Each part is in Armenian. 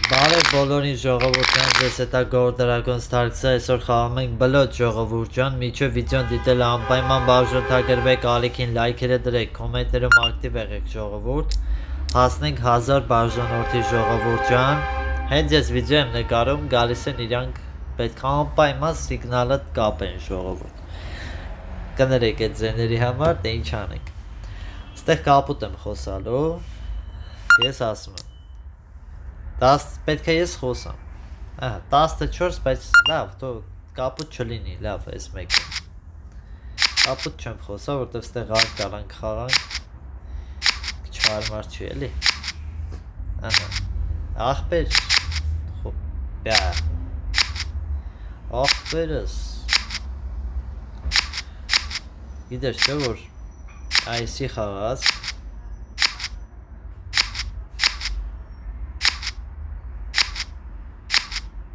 Բարև բոլորին ժողովուրդյան, ձեզ հետ է Gold Dragon Starks-ը, այսօր խաղում ենք բլոտ ժողովուրդ ջան, միջև վիդեոն դիտել անպայման բաժանորդագրվեք, ալիքին լայքերը դրեք, կոմենտներում ակտիվ եղեք ժողովուրդ, հասնենք 1000 բաժանորդի ժողովուրդ ջան, հենց ես վիդեո եմ նկարում, գալիս են իրանք պետք է անպայման սիգնալը կապեն ժողովուրդ, կներեք այդ ձեների համար, թե ինչ անենք, ստեղ կապուտ եմ խոսալու, ես ասում եմ 10 պետք է ես խոսամ, 14 բայց լավ, թող կապուտ չլինի, լավ, այս մեկը, կապուտ չեմ խոսա, որտև ստեղ արկ կարանք խաղանք, չհարմար չի էլի, աղբեր, բյա, աղբերս, գիտեր չէ որ այսի խաղաց,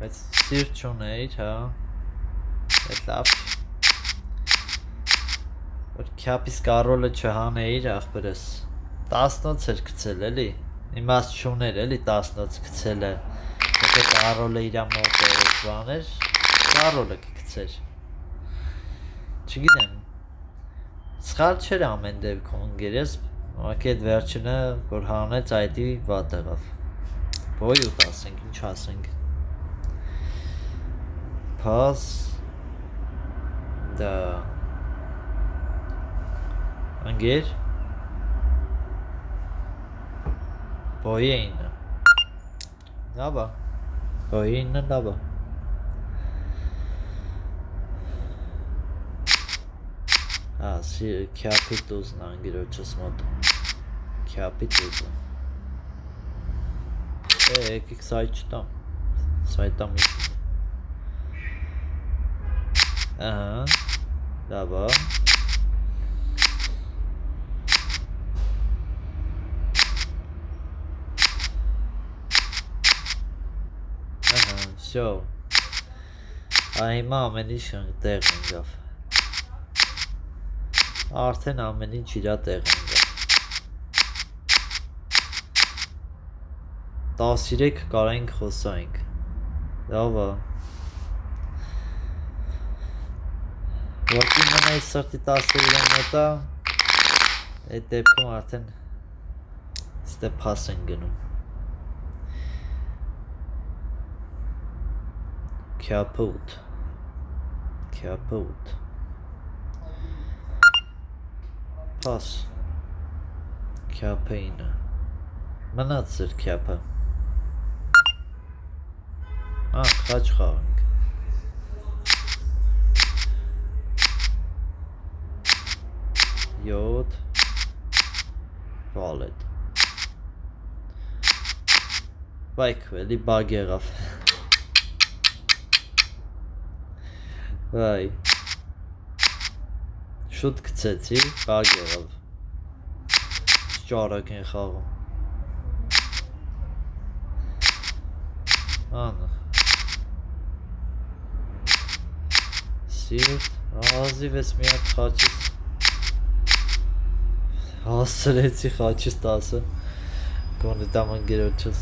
բայց սիրտ չունեիր, հա, այդ լավ որ քյապիս կարոլը չհանեիր աղբերս 10-նոց էր գցել էլի, իմաստ չուներ էլի 10-նոց գցելը, եթե կարոլը իրա մոտ բաներ, կարոլը կգցեր, չգիտեմ, սխալ չեր ամեն դեպքում ընգերես, ուղղակի այդ վերջինը որ հանեց այդի վատ եղավ, բոյ ու տասենք, ինչ ասենք, Pass da Անգեր Բոյինը Լավա Բոյինը լավա Քյապիտուզն անգիրոջս մոտ Քյապիտուզը եկեք սայ չտամ Սայ տամ իշ լավա Շո Հիմա ամեն ինչ տեղ ընգավ Արդեն ամեն ինչ իրա տեղ ընգավ 13 կարայինք խոսայինք լավա Որքի մնայի սրտի 13 մոտա այդ դեպքում արդեն ստե պաս են գնում Քյապուտ Պաս Քյապեինը մնաց էր քյապը խաչ խաղանք Յոթ Վալետ Բայք էլի բագ եղավ Վայ Շուտ գցեցի բագ եղավ Ճարակ են խաղում Անը Սիրտ Ազիվ ես մի հատ խաչից Հասցրեցի խաչից 10-ը Գոնի տամ ընգերոջս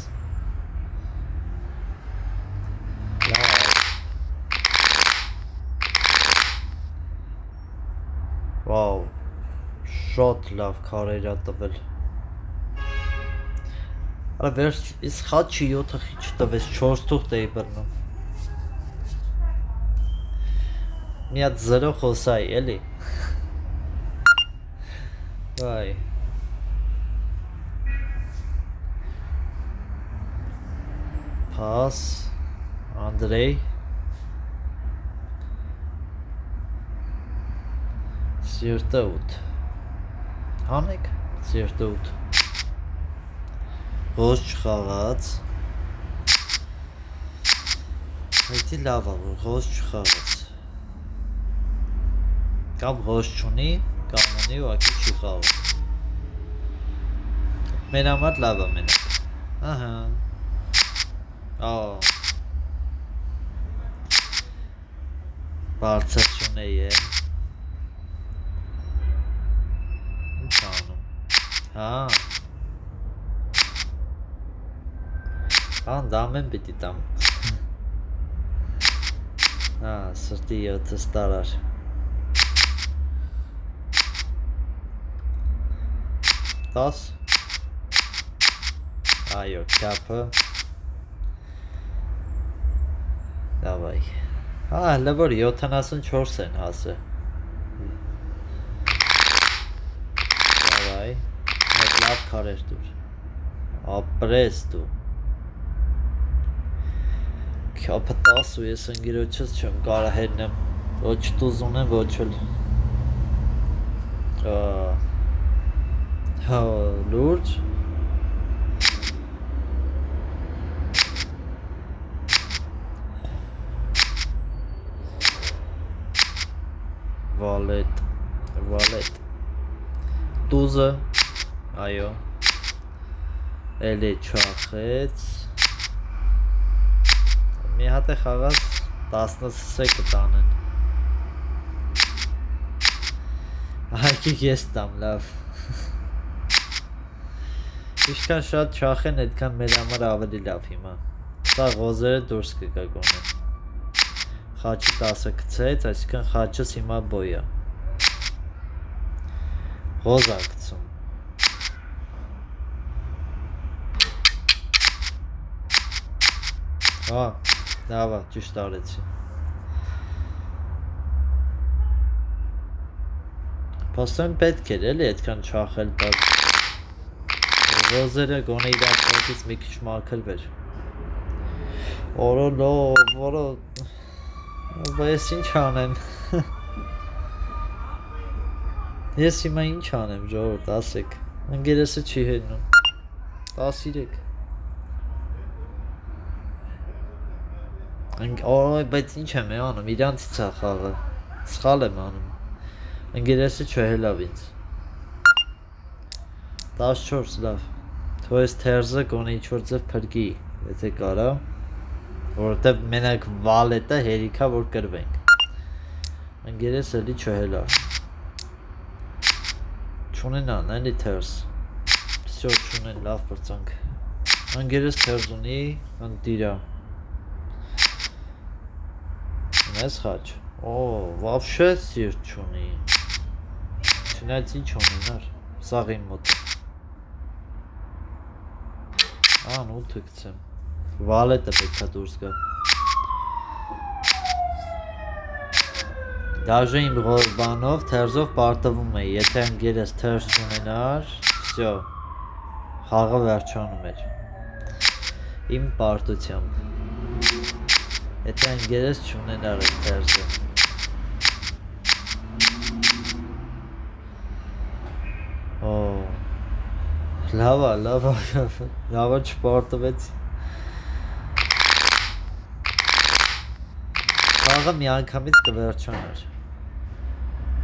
Վաու Շատ լավ քարեր ա տվել Արա վերջ Իս խաչի 7-ը խիչ տվեց 4 թուղթ էի բրնում Մի հատ 0 խոսայի էլի Վայ Պաս Անդրեյ Սիրտը 8 Հանեք Սիրտը 8 Ղոզ չխաղաց Հետի լավ ա որ ղոզ չխաղաց Կամ ղոզ չունի Կամ ունի ուղակի չի խաղում Մեր համար լավ ա մենակ Բարձր չունեի է Ինչ անում Դամեն պիտի տամ։ Սրտի 7 տարար։ Տաս։ Այո, կապը։ Դավայ։ Հələ որ 74 են հասը։ Դավայ։ Մեկ լավ քարեր դուր։ Ապրես դու։ Կապը 10 ու ես ընկերոջս չեմ կարա հեննեմ։ Ոչ տուզ ունեմ, ոչ էլ։ Լուրջ։ Վալետ։ Տուզը, այո, էլի չախեց, մի հատ է խաղաց 19 կտանեն, հայկիկ ես տամ լավ, իշքան շատ չախեն, էդքան մեր համար ավելի լավ հիմա, սա ղոզերը դուրս կգա գոնե, խաչի 10 կցեց, այսինքն խաչս հիմա բոյ է, ղոզ է կցում, լավ է, ճիշտ արեցի, պաստոն պետք էր էլի էդքան չախել բակ, ղոզերը գոնե իրար չոտից մի քիչ մաքրվեր, որո Ես ինչ անեմ, ես հիմա ինչ անեմ ժողովուրդ, ասեք, ընկերեսը չի հենում, 13, բայց ինչ եմ անում, իրանցից է խաղը, սխալ եմ անում, ընկերեսը չհելավ ինձ, 14 լավ, թո ես թերզը գոնե ինչ-որ ձև փրկի, եթե կարա, որովհետև մենակ վալետը հերիքա որ կրվենք, ընկերես էլի չհելավ, չունենան էլի թերզ, всё չունեն լավ պրծանք, ընկերես թերզ ունի, ընտիրա, ունես խաչ, վավշե սիրտ չունի, չնայց ինչ ունենար, սաղին մոտ, նութը կցեմ, վալետը պետքա դուրս գա, դաժե իմ բանով, թերզով պարտվում էի, եթե ընկերես թերզ չունենար, всё, խաղը վերջանում էր, իմ պարտությամբ, եթե ընկերես չունենար այդ թերզը, լավա չպարտվեց, խաղը մի անգամից կվերջանար,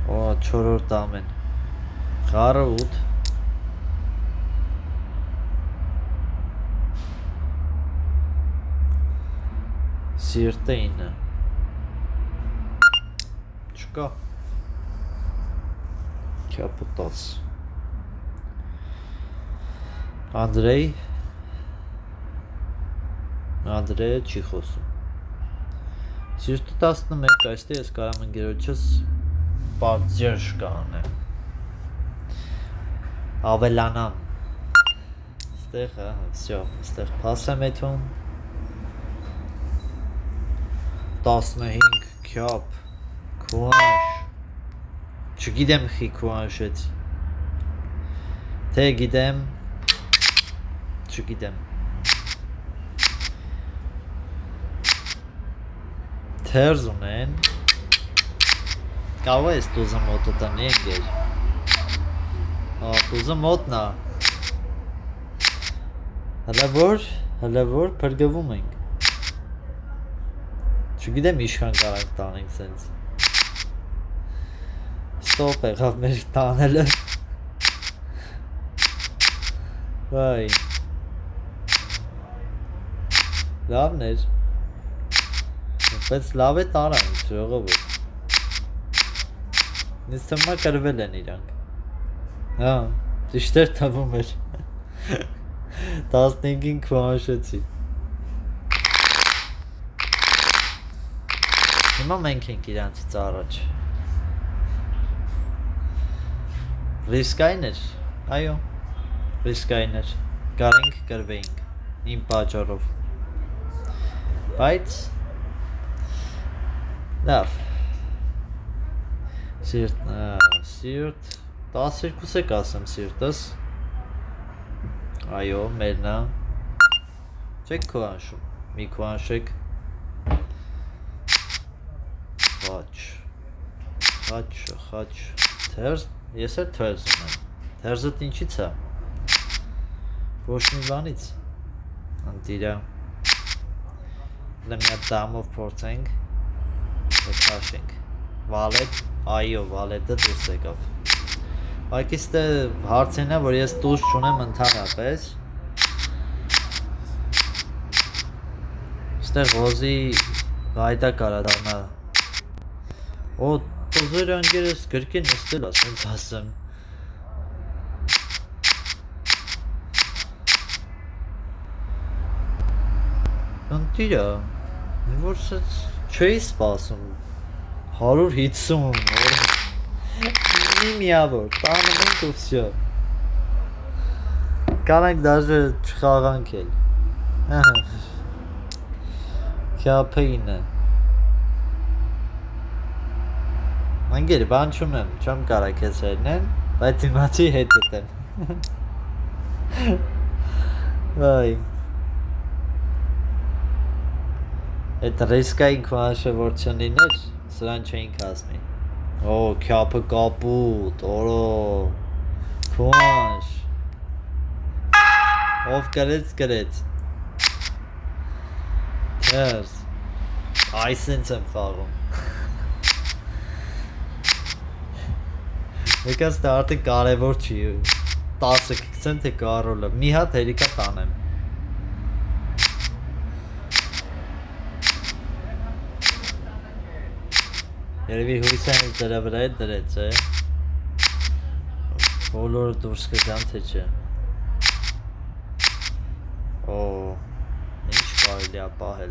4-րդ ամեն, խառը 8, սիրտը 9, չկա, կապը 10, Անդրեյը չի խոսում, սիրտը 11, այստեղ ես կարամ ընկերոջս պատժեր կանեմ, ավելանամ, ստեղ, всё, ստեղ պաս եմ եթում, 15, կյապ, կուանշ, չգիտեմ խի կուանշեց, թե գիտեմ, չգիտեմ, թերզ ունեն, կավա ես տուզը մոտը տնի ընգեր, տուզը մոտնա, հլը որ պրգվում ենք, չգիտեմ իշքան կարանք տանենք սենց, ստոպ եղավ մեր տանելը, վայ, լավն էր, բայց լավ է տարանք, ժողովուրդ, ինձ թվում է կրվել են իրանք, ճիշտ էր թվում էր, 15-ին կվանշեցի, Հիմա մենք ենք իրանցից առաջ։ Ռիսկային էր, այո, ռիսկային էր, կարենք կրվեինք, իմ պատճառով, բայց, լավ, սիրտ, 12 եք ասեմ սիրտս, այո, մերնա, չեք քո անշում, մի քո անշեք, խաչ, թերզ, ես էլ թերզ ունեմ, թերզըտ ինչից է, ոչ մի բանից, ընտիրա, լեմյա դամով փորձենք, և քաշենք, վալետ, այո, վալետը դուրս եկավ, Այկիս դե հարցին է, որ ես տուզ չունեմ ընդհանրապես, ստեղ ողոզի գայտա կարա դառնա, օ, տուզեր անգերս գրկին նստել ասենց ասեմ, ընտիրա, որ չէի սպասում, 150, մի միավոր, տանում ենք ու վսյո, կանենք դաժը չխաղանք էլ, քյապեին է, անգեր բան չունեմ, չեմ կարա կեզ հերնեմ, բայց իմացի հետըտ եմ, վայ, Այդ ռիսկային քվանշը որ չնիներ, սրան չէինք հասնի, օ, քյապը կապուտ, օրո, քվանշ, ով գրեց, թերս, այսենց եմ խաղում, եկած թե արդեն կարևոր չի, 10 կգցեմ թե կարոլը, մի հատ հերիկա տանեմ, Երևի հույսը հենց դրա վրա է դրեց է, բոլորը դուրս կգան թե չէ, օ, ինչ կարելի ապահել,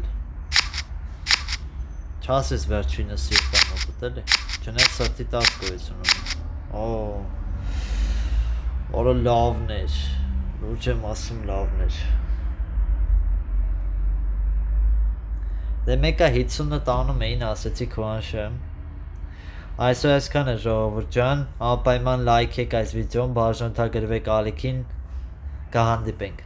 չասես վերջինը սիրտա մոտդ էլի, չնայած սրտի տաս գոյություն ունի, օ, որը լավն էր, լուրջ եմ ասում լավն էր, դե մեկա 50-ը տանում էին ասեցի քվանշը, Այսօր այսքան է ժողովուրդ ջան, անպայման լայք եք այս վիդեոն, բաժանորդագրվեք ալիքին, կհանդիպենք